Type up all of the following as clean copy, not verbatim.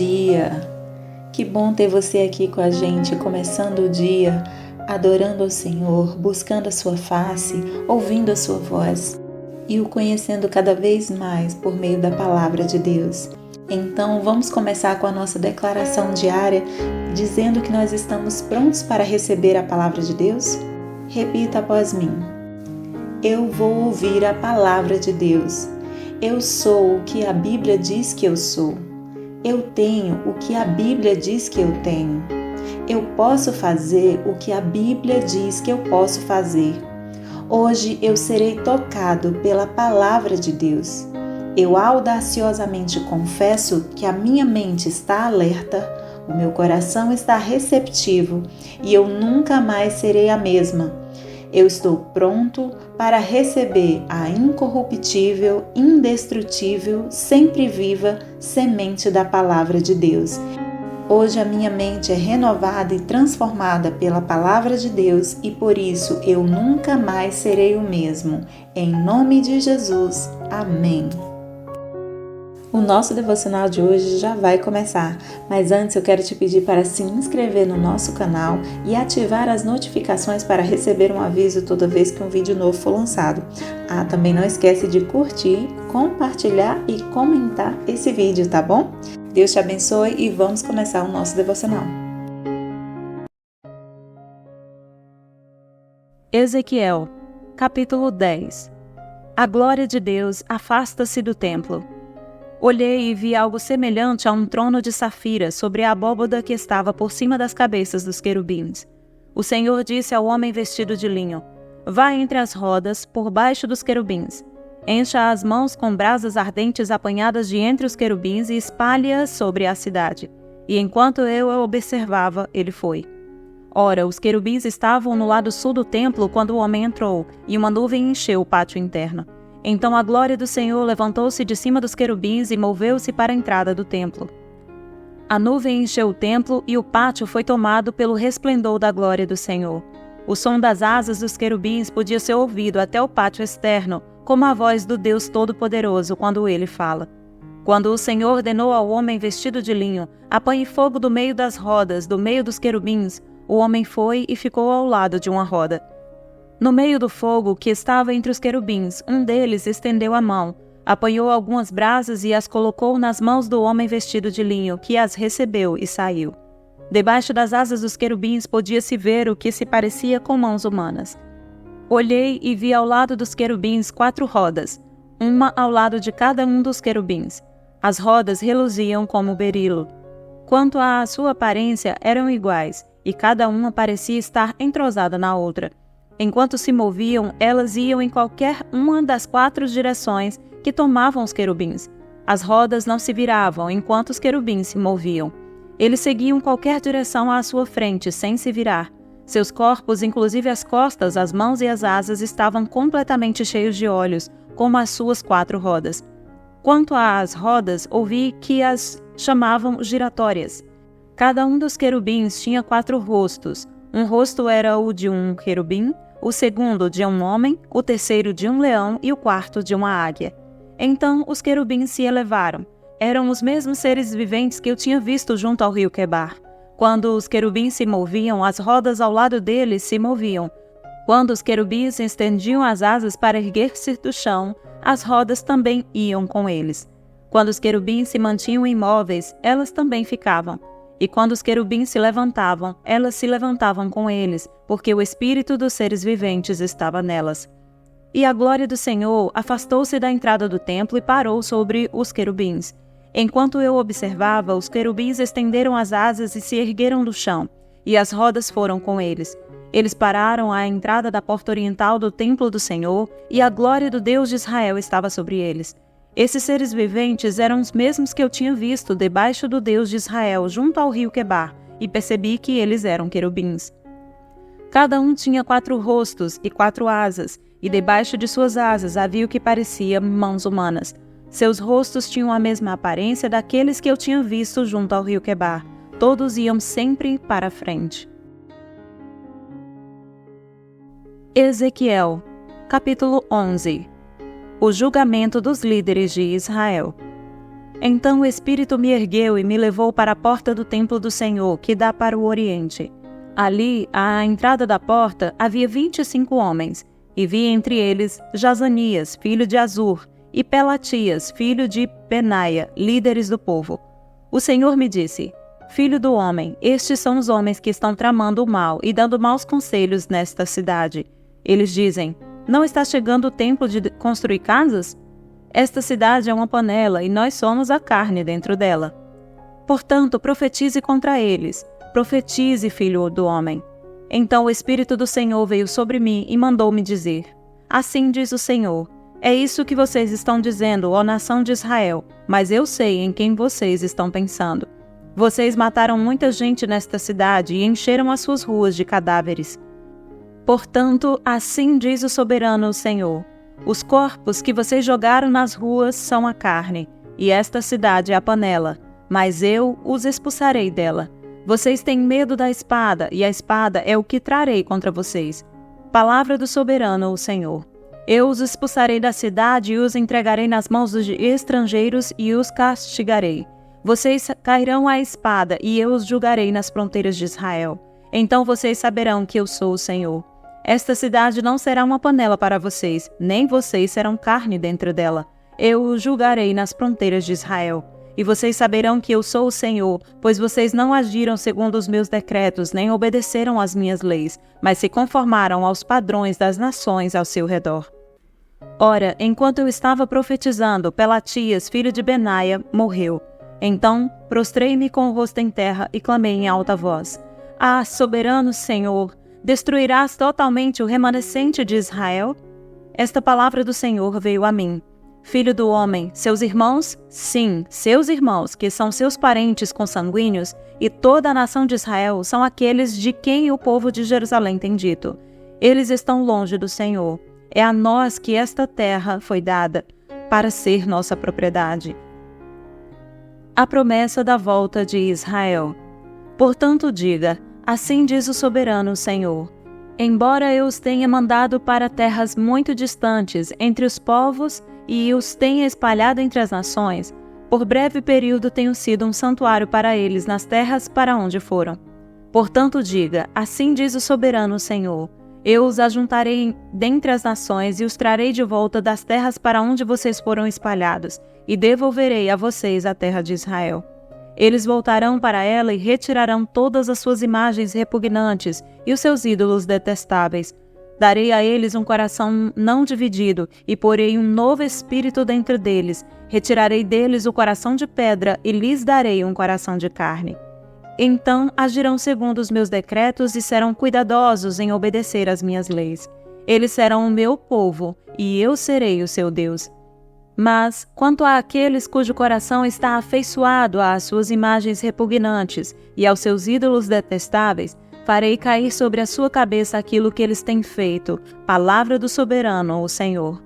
dia! Que bom ter você aqui com a gente, começando o dia, adorando ao Senhor, buscando a sua face, ouvindo a sua voz e o conhecendo cada vez mais por meio da palavra de Deus. Então, vamos começar com a nossa declaração diária, dizendo que nós estamos prontos para receber a palavra de Deus? Repita após mim. Eu vou ouvir a palavra de Deus. Eu sou o que a Bíblia diz que eu sou. Eu tenho o que a Bíblia diz que eu tenho. Eu posso fazer o que a Bíblia diz que eu posso fazer. Hoje eu serei tocado pela palavra de Deus. Eu audaciosamente confesso que a minha mente está alerta, o meu coração está receptivo e eu nunca mais serei a mesma. Eu estou pronto para receber a incorruptível, indestrutível, sempre viva semente da palavra de Deus. Hoje a minha mente é renovada e transformada pela palavra de Deus e por isso eu nunca mais serei o mesmo. Em nome de Jesus. Amém. O nosso devocional de hoje já vai começar, mas antes eu quero te pedir para se inscrever no nosso canal e ativar as notificações para receber um aviso toda vez que um vídeo novo for lançado. Também não esquece de curtir, compartilhar e comentar esse vídeo, tá bom? Deus te abençoe e vamos começar o nosso devocional. Ezequiel, capítulo 10. A glória de Deus afasta-se do templo. Olhei e vi algo semelhante a um trono de safira sobre a abóbada que estava por cima das cabeças dos querubins. O Senhor disse ao homem vestido de linho: Vá entre as rodas, por baixo dos querubins. Encha as mãos com brasas ardentes apanhadas de entre os querubins e espalhe-as sobre a cidade. E enquanto eu a observava, ele foi. Ora, os querubins estavam no lado sul do templo quando o homem entrou, e uma nuvem encheu o pátio interno. Então a glória do Senhor levantou-se de cima dos querubins e moveu-se para a entrada do templo. A nuvem encheu o templo e o pátio foi tomado pelo resplendor da glória do Senhor. O som das asas dos querubins podia ser ouvido até o pátio externo, como a voz do Deus Todo-Poderoso quando ele fala. Quando o Senhor ordenou ao homem vestido de linho: Apanhe fogo do meio das rodas, do meio dos querubins, o homem foi e ficou ao lado de uma roda. No meio do fogo que estava entre os querubins, um deles estendeu a mão, apanhou algumas brasas e as colocou nas mãos do homem vestido de linho, que as recebeu e saiu. Debaixo das asas dos querubins podia-se ver o que se parecia com mãos humanas. Olhei e vi ao lado dos querubins 4 rodas, uma ao lado de cada um dos querubins. As rodas reluziam como berilo. Quanto à sua aparência, eram iguais, e cada uma parecia estar entrosada na outra. Enquanto se moviam, elas iam em qualquer uma das 4 direções que tomavam os querubins. As rodas não se viravam enquanto os querubins se moviam. Eles seguiam qualquer direção à sua frente, sem se virar. Seus corpos, inclusive as costas, as mãos e as asas, estavam completamente cheios de olhos, como as suas 4 rodas. Quanto às rodas, ouvi que as chamavam giratórias. Cada um dos querubins tinha 4 rostos. Um rosto era o de um querubim, o segundo de um homem, o terceiro de um leão e o quarto de uma águia. Então os querubins se elevaram. Eram os mesmos seres viventes que eu tinha visto junto ao rio Quebar. Quando os querubins se moviam, as rodas ao lado deles se moviam. Quando os querubins estendiam as asas para erguer-se do chão, as rodas também iam com eles. Quando os querubins se mantinham imóveis, elas também ficavam. E quando os querubins se levantavam, elas se levantavam com eles, porque o espírito dos seres viventes estava nelas. E a glória do Senhor afastou-se da entrada do templo e parou sobre os querubins. Enquanto eu observava, os querubins estenderam as asas e se ergueram do chão, e as rodas foram com eles. Eles pararam à entrada da porta oriental do templo do Senhor, e a glória do Deus de Israel estava sobre eles. Esses seres viventes eram os mesmos que eu tinha visto debaixo do Deus de Israel, junto ao rio Quebar, e percebi que eles eram querubins. Cada um tinha 4 rostos e 4 asas, e debaixo de suas asas havia o que parecia mãos humanas. Seus rostos tinham a mesma aparência daqueles que eu tinha visto junto ao rio Quebar. Todos iam sempre para a frente. Ezequiel, capítulo 11. O julgamento dos líderes de Israel. Então o Espírito me ergueu e me levou para a porta do templo do Senhor, que dá para o oriente. Ali, à entrada da porta, havia 25 homens, e vi entre eles Jazanias, filho de Azur, e Pelatias, filho de Benaia, líderes do povo. O Senhor me disse: Filho do homem, estes são os homens que estão tramando o mal e dando maus conselhos nesta cidade. Eles dizem: Não está chegando o tempo de construir casas? Esta cidade é uma panela e nós somos a carne dentro dela. Portanto, profetize contra eles. Profetize, filho do homem. Então o Espírito do Senhor veio sobre mim e mandou-me dizer: Assim diz o Senhor: É isso que vocês estão dizendo, ó nação de Israel, mas eu sei em quem vocês estão pensando. Vocês mataram muita gente nesta cidade e encheram as suas ruas de cadáveres. Portanto, assim diz o soberano o Senhor: Os corpos que vocês jogaram nas ruas são a carne, e esta cidade é a panela, mas eu os expulsarei dela. Vocês têm medo da espada, e a espada é o que trarei contra vocês. Palavra do soberano o Senhor: Eu os expulsarei da cidade e os entregarei nas mãos dos estrangeiros e os castigarei. Vocês cairão à espada e eu os julgarei nas fronteiras de Israel. Então vocês saberão que eu sou o Senhor. Esta cidade não será uma panela para vocês, nem vocês serão carne dentro dela. Eu os julgarei nas fronteiras de Israel. E vocês saberão que eu sou o Senhor, pois vocês não agiram segundo os meus decretos, nem obedeceram às minhas leis, mas se conformaram aos padrões das nações ao seu redor. Ora, enquanto eu estava profetizando, Pelatias, filho de Benaia, morreu. Então, prostrei-me com o rosto em terra e clamei em alta voz: Ah, soberano Senhor, destruirás totalmente o remanescente de Israel? Esta palavra do Senhor veio a mim: Filho do homem, seus irmãos, sim, seus irmãos, que são seus parentes consanguíneos, e toda a nação de Israel são aqueles de quem o povo de Jerusalém tem dito: Eles estão longe do Senhor. É a nós que esta terra foi dada, para ser nossa propriedade. A promessa da volta de Israel. Portanto diga: Assim diz o soberano Senhor: Embora eu os tenha mandado para terras muito distantes entre os povos e os tenha espalhado entre as nações, por breve período tenho sido um santuário para eles nas terras para onde foram. Portanto diga: Assim diz o soberano Senhor: Eu os ajuntarei dentre as nações e os trarei de volta das terras para onde vocês foram espalhados, e devolverei a vocês a terra de Israel. Eles voltarão para ela e retirarão todas as suas imagens repugnantes e os seus ídolos detestáveis. Darei a eles um coração não dividido e porei um novo espírito dentro deles. Retirarei deles o coração de pedra e lhes darei um coração de carne. Então agirão segundo os meus decretos e serão cuidadosos em obedecer às minhas leis. Eles serão o meu povo e eu serei o seu Deus. Mas, quanto àqueles cujo coração está afeiçoado às suas imagens repugnantes e aos seus ídolos detestáveis, farei cair sobre a sua cabeça aquilo que eles têm feito, palavra do soberano, o Senhor.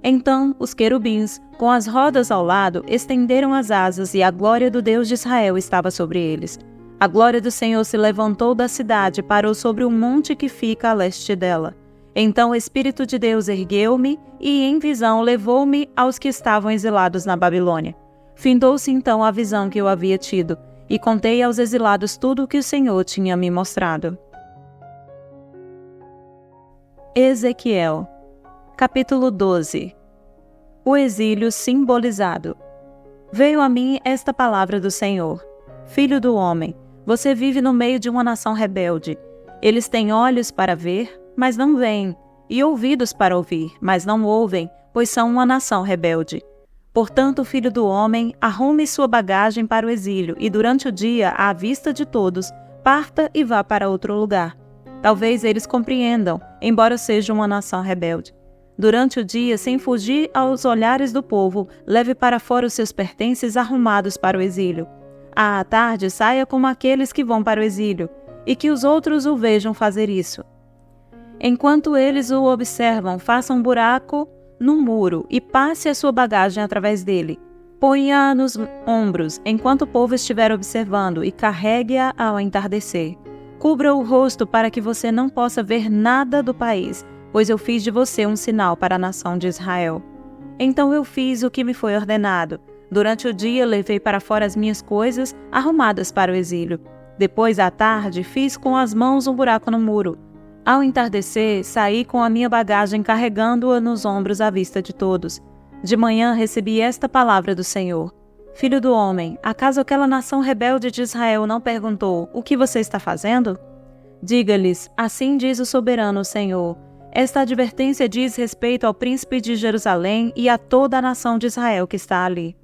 Então os querubins, com as rodas ao lado, estenderam as asas e a glória do Deus de Israel estava sobre eles. A glória do Senhor se levantou da cidade e parou sobre um monte que fica a leste dela. Então o Espírito de Deus ergueu-me e, em visão, levou-me aos que estavam exilados na Babilônia. Findou-se então a visão que eu havia tido, e contei aos exilados tudo o que o Senhor tinha me mostrado. Ezequiel, capítulo 12. O exílio simbolizado. Veio a mim esta palavra do Senhor: Filho do homem, você vive no meio de uma nação rebelde. Eles têm olhos para ver, mas não veem, e ouvidos para ouvir, mas não ouvem, pois são uma nação rebelde. Portanto, filho do homem, arrume sua bagagem para o exílio, e durante o dia, à vista de todos, parta e vá para outro lugar. Talvez eles compreendam, embora seja uma nação rebelde. Durante o dia, sem fugir aos olhares do povo, leve para fora os seus pertences arrumados para o exílio. À tarde, saia como aqueles que vão para o exílio, e que os outros o vejam fazer isso. Enquanto eles o observam, faça um buraco no muro e passe a sua bagagem através dele. Ponha-a nos ombros enquanto o povo estiver observando e carregue-a ao entardecer. Cubra o rosto para que você não possa ver nada do país, pois eu fiz de você um sinal para a nação de Israel. Então eu fiz o que me foi ordenado. Durante o dia levei para fora as minhas coisas, arrumadas para o exílio. Depois, à tarde, fiz com as mãos um buraco no muro. Ao entardecer, saí com a minha bagagem carregando-a nos ombros à vista de todos. De manhã recebi esta palavra do Senhor. Filho do homem, acaso aquela nação rebelde de Israel não perguntou: o que você está fazendo? Diga-lhes: assim diz o soberano Senhor. Esta advertência diz respeito ao príncipe de Jerusalém e a toda a nação de Israel que está ali.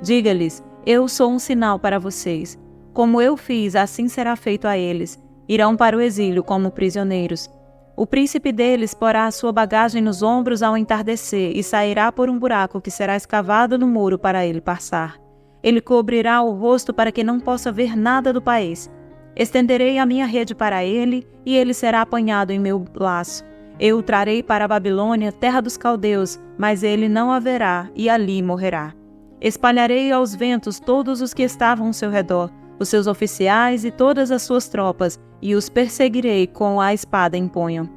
Diga-lhes: eu sou um sinal para vocês. Como eu fiz, assim será feito a eles. Irão para o exílio como prisioneiros. O príncipe deles porá a sua bagagem nos ombros ao entardecer e sairá por um buraco que será escavado no muro para ele passar. Ele cobrirá o rosto para que não possa ver nada do país. Estenderei a minha rede para ele e ele será apanhado em meu laço. Eu o trarei para a Babilônia, terra dos caldeus, mas ele não a verá e ali morrerá. Espalharei aos ventos todos os que estavam ao seu redor, os seus oficiais e todas as suas tropas, e os perseguirei com a espada em punho.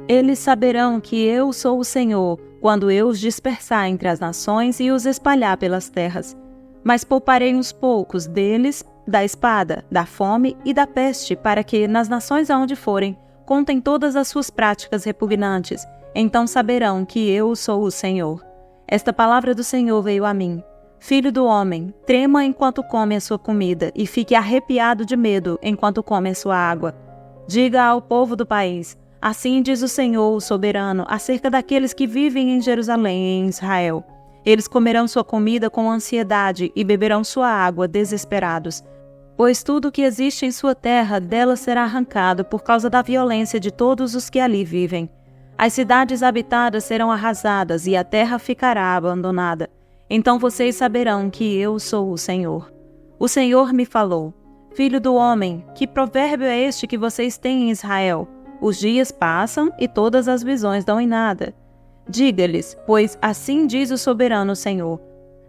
Eles saberão que eu sou o Senhor, quando eu os dispersar entre as nações e os espalhar pelas terras. Mas pouparei uns poucos deles da espada, da fome e da peste, para que, nas nações aonde forem, contem todas as suas práticas repugnantes. Então saberão que eu sou o Senhor. Esta palavra do Senhor veio a mim. Filho do homem, trema enquanto come a sua comida e fique arrepiado de medo enquanto come a sua água. Diga ao povo do país: assim diz o Senhor, o soberano, acerca daqueles que vivem em Jerusalém e em Israel. Eles comerão sua comida com ansiedade e beberão sua água desesperados. Pois tudo que existe em sua terra dela será arrancado por causa da violência de todos os que ali vivem. As cidades habitadas serão arrasadas e a terra ficará abandonada. Então vocês saberão que eu sou o Senhor. O Senhor me falou: filho do homem, que provérbio é este que vocês têm em Israel? Os dias passam e todas as visões dão em nada. Diga-lhes, pois assim diz o soberano Senhor: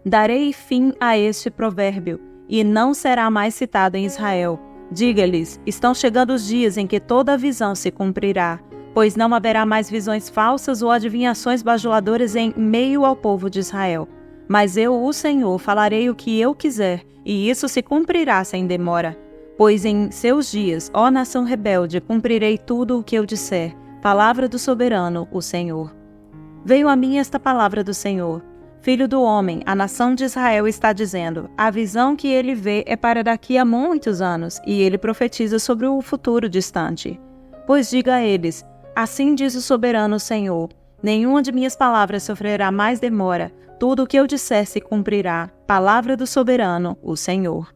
darei fim a este provérbio, e não será mais citado em Israel. Diga-lhes, estão chegando os dias em que toda a visão se cumprirá, pois não haverá mais visões falsas ou adivinhações bajuladoras em meio ao povo de Israel. Mas eu, o Senhor, falarei o que eu quiser, e isso se cumprirá sem demora. Pois em seus dias, ó nação rebelde, cumprirei tudo o que eu disser. Palavra do soberano, o Senhor. Veio a mim esta palavra do Senhor. Filho do homem, a nação de Israel está dizendo: a visão que ele vê é para daqui a muitos anos, e ele profetiza sobre o futuro distante. Pois diga a eles: assim diz o soberano Senhor: nenhuma de minhas palavras sofrerá mais demora. Tudo o que eu disser se cumprirá. Palavra do soberano, o Senhor.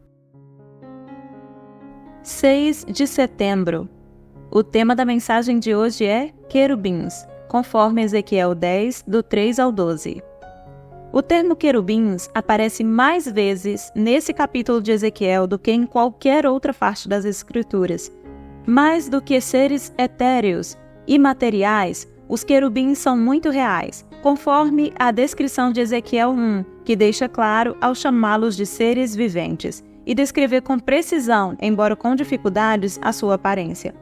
6 de setembro. O tema da mensagem de hoje é querubins, conforme Ezequiel 10, do 3 ao 12. O termo querubins aparece mais vezes nesse capítulo de Ezequiel do que em qualquer outra parte das Escrituras. Mais do que seres etéreos, imateriais, os querubins são muito reais, conforme a descrição de Ezequiel 1, que deixa claro ao chamá-los de seres viventes, e descrever com precisão, embora com dificuldades, a sua aparência.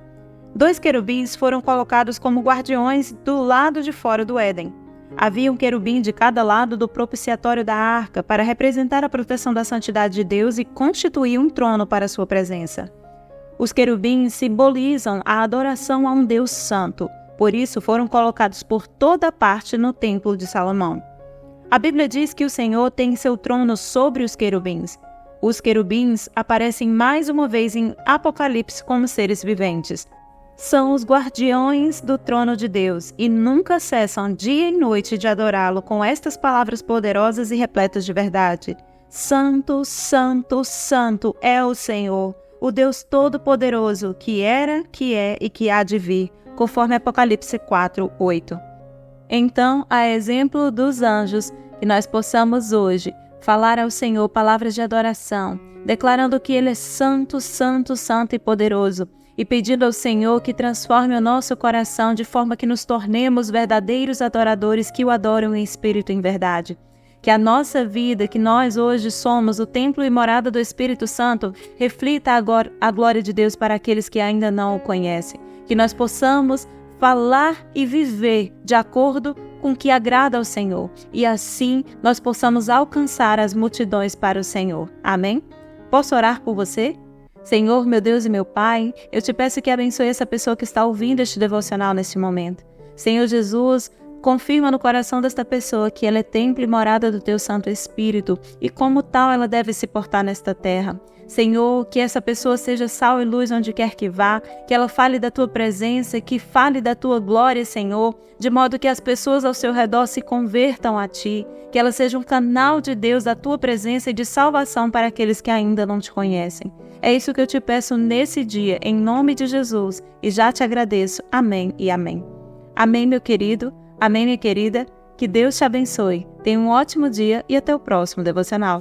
2 querubins foram colocados como guardiões do lado de fora do Éden. Havia um querubim de cada lado do propiciatório da arca para representar a proteção da santidade de Deus e constituir um trono para sua presença. Os querubins simbolizam a adoração a um Deus santo, por isso foram colocados por toda parte no templo de Salomão. A Bíblia diz que o Senhor tem seu trono sobre os querubins. Os querubins aparecem mais uma vez em Apocalipse como seres viventes. São os guardiões do trono de Deus e nunca cessam dia e noite de adorá-lo com estas palavras poderosas e repletas de verdade. Santo, santo, santo é o Senhor, o Deus Todo-Poderoso, que era, que é e que há de vir, conforme Apocalipse 4, 8. Então, a exemplo dos anjos, que nós possamos hoje falar ao Senhor palavras de adoração, declarando que Ele é santo, santo, santo e poderoso, e pedindo ao Senhor que transforme o nosso coração de forma que nos tornemos verdadeiros adoradores que o adoram em espírito e em verdade. Que a nossa vida, que nós hoje somos o templo e morada do Espírito Santo, reflita agora a glória de Deus para aqueles que ainda não o conhecem. Que nós possamos falar e viver de acordo com que agrada ao Senhor, e assim nós possamos alcançar as multidões para o Senhor. Amém? Posso orar por você? Senhor, meu Deus e meu Pai, eu te peço que abençoe essa pessoa que está ouvindo este devocional neste momento. Senhor Jesus, confirma no coração desta pessoa que ela é templo e morada do Teu Santo Espírito e como tal ela deve se portar nesta terra. Senhor, que essa pessoa seja sal e luz onde quer que vá, que ela fale da Tua presença, que fale da Tua glória, Senhor, de modo que as pessoas ao seu redor se convertam a Ti, que ela seja um canal de Deus, da Tua presença e de salvação para aqueles que ainda não Te conhecem. É isso que eu te peço nesse dia, em nome de Jesus, e já te agradeço. Amém e amém. Amém, meu querido. Amém, minha querida. Que Deus te abençoe. Tenha um ótimo dia e até o próximo devocional.